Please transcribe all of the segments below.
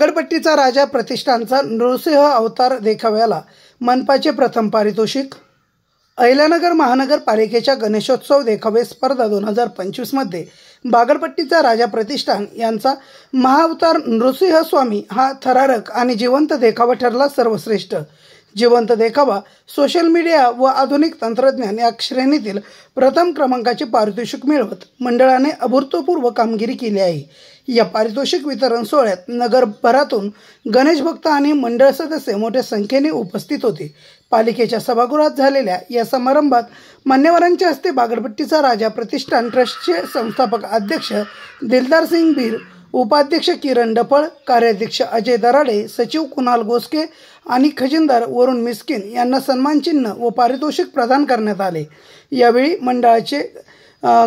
बागडपट्टीचा राजा प्रतिष्ठानचा नृसिंह अवतार देखाव्याला मनपाचे प्रथम पारितोषिक। अहिल्यानगर महानगरपालिकेच्या गणेशोत्सव देखावे स्पर्धा 2025 मध्ये बागडपट्टीचा राजा प्रतिष्ठान यांचा महाअवतार नृसिंह स्वामी हा थरारक आणि जिवंत देखावा ठरला सर्वश्रेष्ठ। जिवंत देखावा सोशल मीडिया व आधुनिक तंत्रज्ञान या श्रेणीतील प्रथम क्रमांकाचे पारितोषिक मिळवत मंडळाने अभूतपूर्व कामगिरी केली आहे। या पारितोषिक वितरण सोहळ्यात नगरभरातून गणेश भक्त आणि मंडळ सदस्य मोठ्या संख्येने उपस्थित होते। पालिकेच्या सभागृहात झालेल्या या समारंभात मान्यवरांच्या हस्ते बागडपट्टीचा राजा प्रतिष्ठान ट्रस्टचे संस्थापक अध्यक्ष दिलदार सिंग बीर, उपाध्यक्ष किरण डफळ, कार्याध्यक्ष अजय दराडे, सचिव कुणाल गोस्के आणि खजिनदार वरुण मिस्किन यांना सन्मानचिन्ह व पारितोषिक प्रदान करण्यात आले। यावेळी मंडळाचे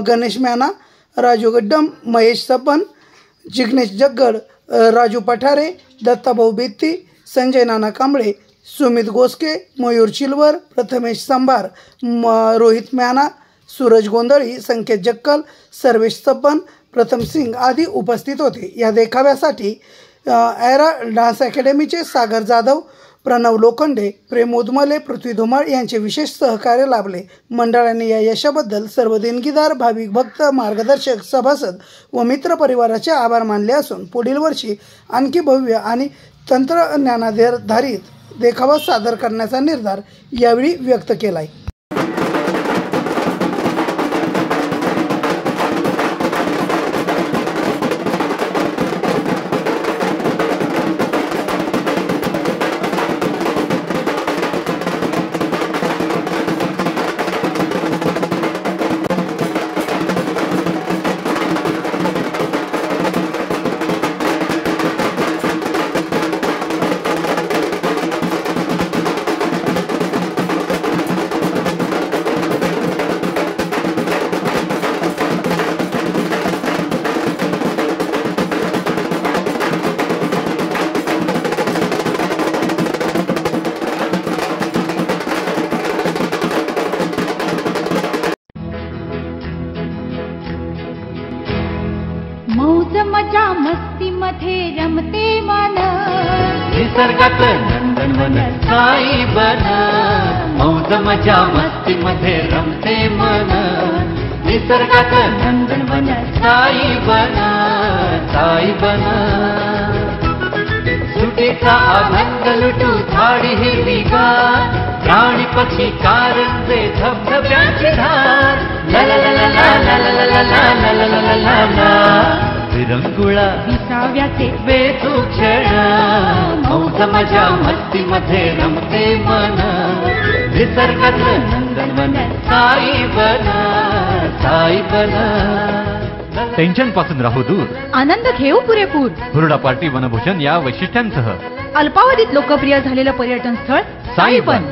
गणेश म्याना, राजू गड्डम, महेश सपन, जिग्नेश जग्गड, राजू पठारे, दत्ताभाऊ बेत्ती, संजय नाना कांबळे, सुमित गोस्के, मयूर चिलवर, प्रथमेश संभार, रोहित म्याना, सूरज गोंधळी, संकेत जक्कल, सर्वेश सपन, प्रथम सिंग आदी उपस्थित होते। या देखाव्यासाठी एरा डान्स अकॅडमीचे सागर जाधव, प्रणव लोखंडे, प्रेम उदमले, पृथ्वी धुमाळ यांचे विशेष सहकार्य लाभले। मंडळाने या यशाबद्दल सर्व देणगीदार, भाविक भक्त, मार्गदर्शक, सभासद व मित्र परिवाराचे आभार मानले असून पुढील वर्षी आणखी भव्य आणि तंत्रज्ञानाधारित देखावा सादर करण्याचा निर्धार यावेळी व्यक्त केला आहे। मौज मजा मस्ती मध्ये रमते मन, निसर्गात नंदनवन साई बन। मौज मजा मस्ती मध्ये रमते मन, निसर्गात नंदनवन साई बन, साई बन। सुटीचा आनंद लुटू झाडी हिरवीगार, प्राणी पक्षी कारंजे धबधब्याची धार। ला ला ला ला ला ला ला ला ला ला ला ला ला ला। विरंगुळा विसाव्याचे वेचू क्षण, मौज मजा मस्ती मध्ये रमते मन, निसर्गात नंदनवन साई बन, साई बन। टेन्शन पासून राहू दूर, आनंद घेऊ पुरेपूर। हुरडा पार्टी वनभूषण या वैशिष्ट्यांसह अल्पावधीत लोकप्रिय झालेलं पर्यटन स्थळ साईबन।